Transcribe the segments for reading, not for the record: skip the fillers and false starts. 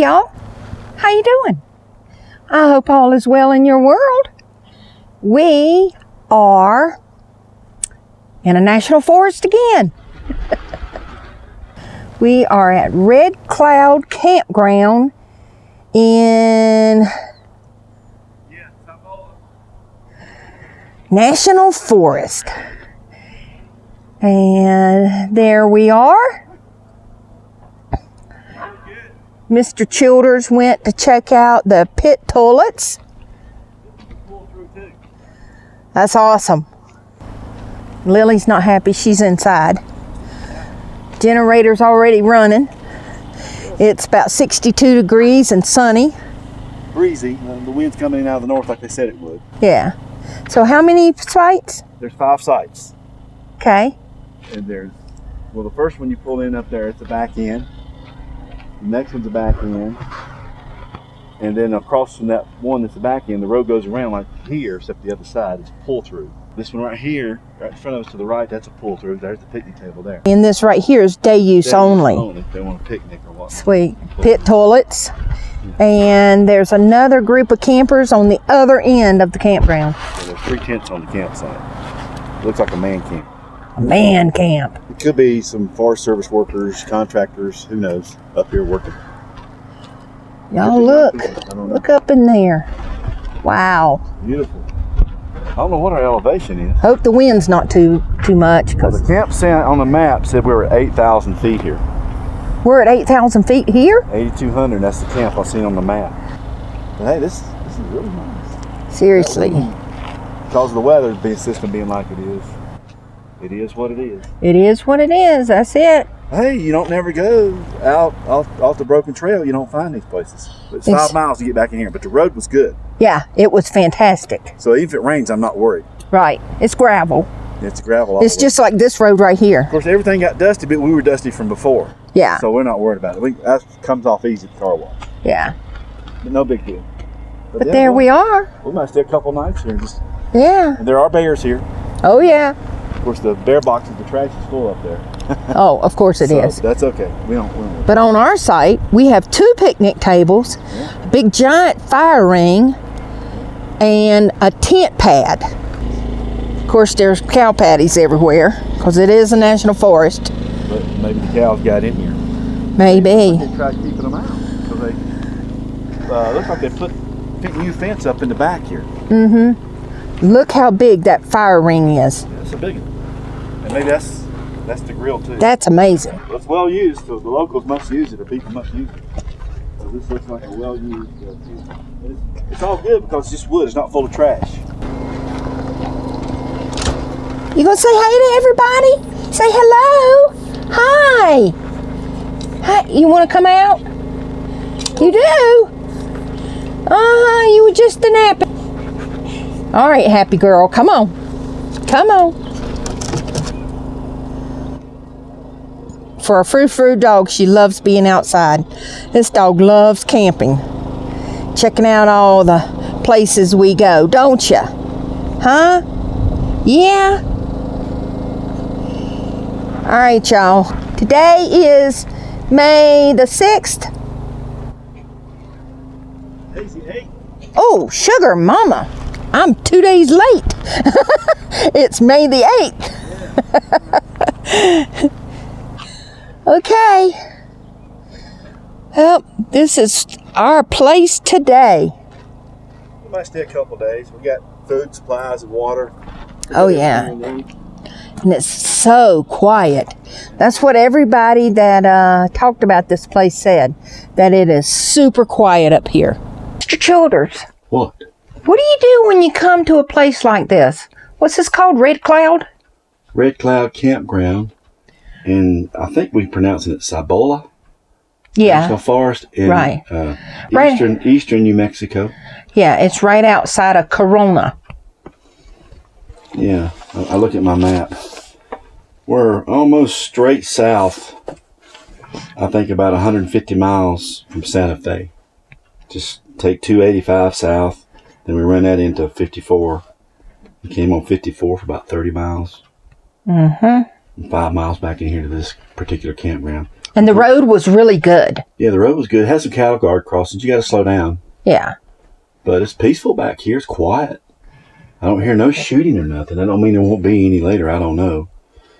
y'all. How you doing? I hope all is well in your world. We are in a national forest again. We are at Red Cloud Campground in National Forest. And there we are. Mr. Childers went to check out the pit toilets. That's awesome. Lily's not happy. She's inside. Generator's already running. It's about 62 degrees and sunny. Breezy. The wind's coming in out of the north like they said it would. Yeah. So how many sites? There's 5 sites. Okay. And there's, well, the first one you pull in up there, it's the back end. The next one's the back end. And then across from that one that's the back end, the road goes around like here, except the other side is pull through. This one right here, right in front of us to the right, that's a pull through. There's the picnic table there. And this right here is day use only. If they want a picnic or what. Sweet. Pit toilets. And there's another group of campers on the other end of the campground. So there's 3 tents on the campsite. It looks like a man camp. A man camp. It could be some Forest Service workers, contractors, who knows, up here working. Y'all look up in there. Wow. Beautiful. I don't know what our elevation is. Hope the wind's not too much. Well, the campsite on the map said we were at 8,000 feet here. We're at 8,000 feet here? 8,200, that's the camp I've seen on the map. But hey, this is really nice. Seriously. Because of the weather system being like it is what it is. It is what it is, that's it. Hey, you don't never go out off the broken trail. You don't find these places. It's 5 miles to get back in here, but the road was good. Yeah, it was fantastic. So even if it rains, I'm not worried. Right, it's gravel. It's gravel. It's just like this road right here. Of course, everything got dusty, but we were dusty from before. Yeah. So we're not worried about it. That comes off easy at the car wash. Yeah. But no big deal. But there we are. We might stay a couple nights here. Yeah. And there are bears here. Oh, yeah. Of course, the bear boxes, the trash is full up there. Oh, of course it is. That's okay. We don't. But on our site, we have 2 picnic tables, a big giant fire ring, and a tent pad. Of course, there's cow patties everywhere because it is a national forest. But maybe the cows got in here. Maybe. They tried keeping them out. So they looks like they put new fence up in the back here. Mm-hmm. Look how big that fire ring is. Yeah, it's a big one. And maybe that's the grill too. That's amazing. Well, it's well used, so the locals must use it, or people must use it. So this looks like a well used. It's all good because it's just wood. It's not full of trash. You gonna say hey to everybody? Say hello. Hi. Hi. You want to come out? You do? You were just a napping. All right, happy girl. Come on. Come on. For a frou-frou dog, she loves being outside. This dog loves camping. Checking out all the places we go, don't you? Huh? Yeah? All right, y'all. Today is May the 6th. Hey. Oh, sugar mama. I'm 2 days late. It's May the 8th. Okay. Well, this is our place today. We might stay a couple days. We got food, supplies, and water. Oh, yeah. And it's so quiet. That's what everybody that talked about this place said, that it is super quiet up here. Mr. Childers. What? What do you do when you come to a place like this? What's this called? Red Cloud? Red Cloud Campground. And I think we pronounce it Cibola National Forest in right. Eastern New Mexico. Yeah, it's right outside of Corona. Yeah, I look at my map. We're almost straight south, I think about 150 miles from Santa Fe. Just take 285 south, then we run that into 54. We came on 54 for about 30 miles. Mm-hmm. And 5 miles back in here to this particular campground. And the road was really good. Yeah, the road was good. It had some cattle guard crossings. You got to slow down. Yeah. But it's peaceful back here. It's quiet. I don't hear no shooting or nothing. I don't mean there won't be any later. I don't know.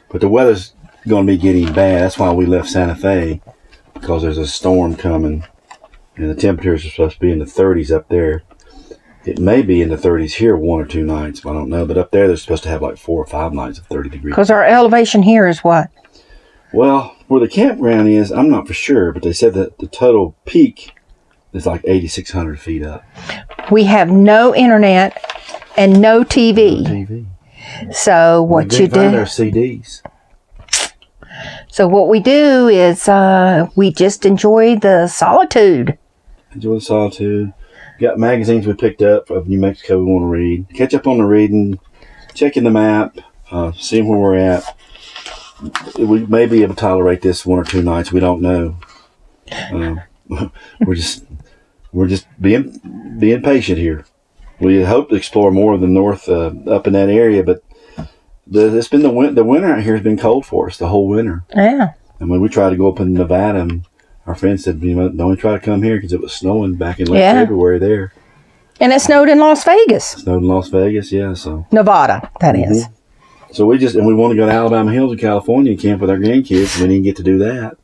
But the weather's going to be getting bad. That's why we left Santa Fe, because there's a storm coming. And the temperatures are supposed to be in the 30s up there. It may be in the 30s here 1 or 2 nights. I don't know. But up there, they're supposed to have like 4 or 5 nights of 30 degrees. Because our elevation here is what? Well, where the campground is, I'm not for sure. But they said that the total peak is like 8,600 feet up. We have no internet and no TV. No TV. So what We you did find our do? CDs. So what we do is we just enjoy the solitude. Enjoy the solitude. Got magazines we picked up of New Mexico we want to read. Catch up on the reading. Checking the map. Seeing where we're at. We may be able to tolerate this 1 or 2 nights. We don't know. We're just being patient here. We hope to explore more of the north up in that area, but it's been the winter out here has been cold for us the whole winter. Yeah. And when we tried to go up in Nevada, and our friend said, don't even try to come here because it was snowing back in late February there. And it snowed in Las Vegas. Snowed in Las Vegas, yeah. So Nevada, that is. So we want to go to Alabama Hills in California and camp with our grandkids. We didn't get to do that.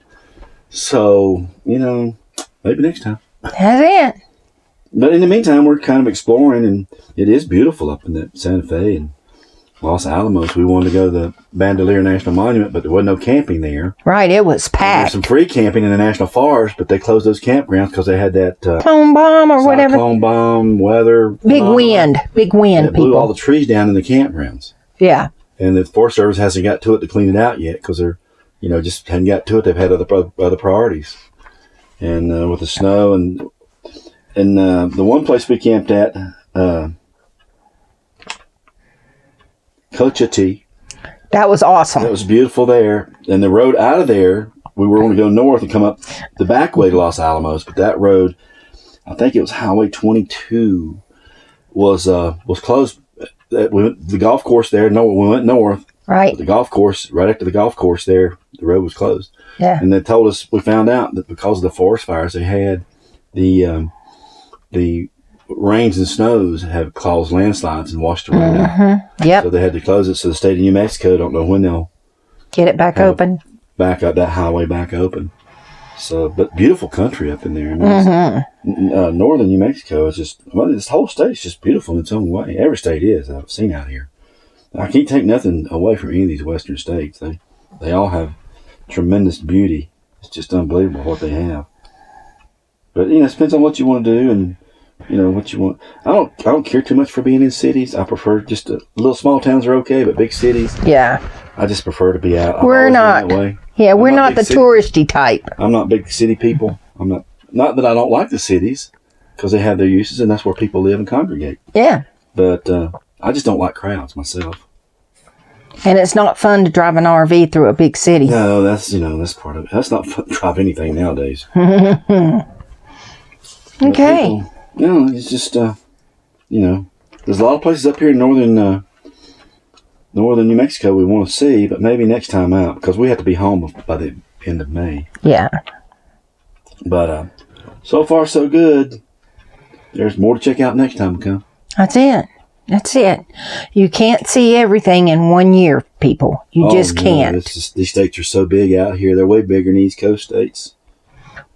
So, maybe next time. That's it. But in the meantime, we're kind of exploring, and it is beautiful up in that Santa Fe and Los Alamos. We wanted to go to the Bandelier National Monument, but there wasn't no camping there. Right, it was There's packed. some free camping in the national forest, but they closed those campgrounds because they had that Clone bomb or whatever. cyclone bomb, weather. Big wind, It blew all people. the trees down in the campgrounds. Yeah. And the Forest Service hasn't got to it to clean it out yet because they're, just hadn't got to it. They've had other priorities. And with the snow and the one place we camped at, Cochiti, That was awesome. it was beautiful there. And the road out of there, we were going to go north and come up the back way to Los Alamos, but that road, I think it was Highway 22, was closed. The golf course there, we went north. Right. But the golf course, right after the golf course there, the road was closed. Yeah. And they told us, we found out that because of the forest fires, they had the rains and snows have caused landslides and washed the road out. Yep. So they had to close it. So the state of New Mexico don't know when they'll Get it back open. back up that highway back open. So, but beautiful country up in there. I mean, northern New Mexico is just, this whole state's just beautiful in its own way. Every state is that I've seen out here. I can't take nothing away from any of these western states. They all have tremendous beauty. It's just unbelievable what they have. But it depends on what you want to do and what you want. I don't care too much for being in cities. I prefer just little small towns are okay, but big cities, Yeah. I just prefer to be out. I've We're always been not. that way. Yeah, we're I'm not big the city- touristy type. I'm not big city people. I'm not that I don't like the cities because they have their uses and that's where people live and congregate. Yeah. But I just don't like crowds myself. And it's not fun to drive an RV through a big city. No, that's that's part of it. That's not fun to drive anything nowadays. Okay. It's just there's a lot of places up here in northern New Mexico we want to see, but maybe next time out because we have to be home by the end of May. Yeah. But so far so good. There's more to check out next time we come. That's it. That's it. You can't see everything in 1 year, people. You just can't. These states are so big out here. They're way bigger than East Coast states.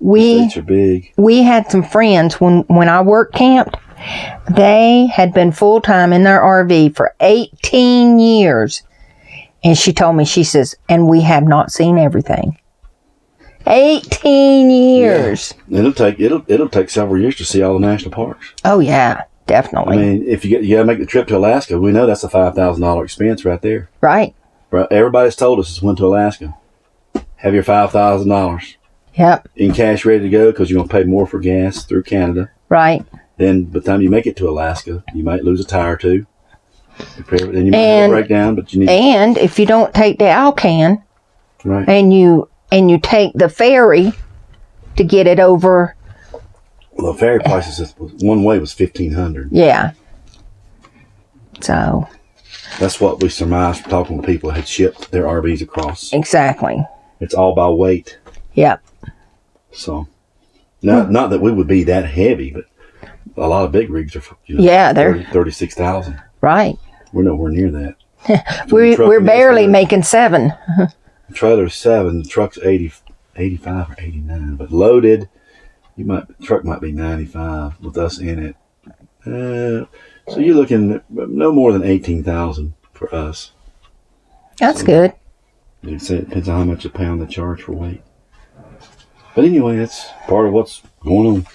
We States are big. we had some friends when I worked camped. They had been full time in their RV for 18 years. And she told me, she says, and we have not seen everything. 18 years. It'll take several years to see all the national parks. Oh yeah, I definitely. mean, if you got to make the trip to Alaska, we know that's a $5,000 expense right there. Right. Right? Everybody's told us is went to Alaska. Have your $5,000 Yep. in cash ready to go because you're going to pay more for gas through Canada. Right. Then by the time you make it to Alaska, you might lose a tire or two. Then you might have a breakdown, but you need And if you don't take the Alcan right. and you take the ferry to get it over, Well, the ferry prices one way was $1,500. yeah. So That's what we surmised from talking to people that had shipped their RVs across. exactly. It's all by weight. Yep. So, not that we would be that heavy, but a lot of big rigs are, Yeah, they're 36,000. right. We're nowhere near that. We're barely making 7. The trailer's 7, the truck's 85 or 89, but loaded, truck might be 95 with us in it. So you're looking at no more than 18,000 for us. That's good. It depends on how much a pound they charge for weight. But anyway, that's part of what's going on.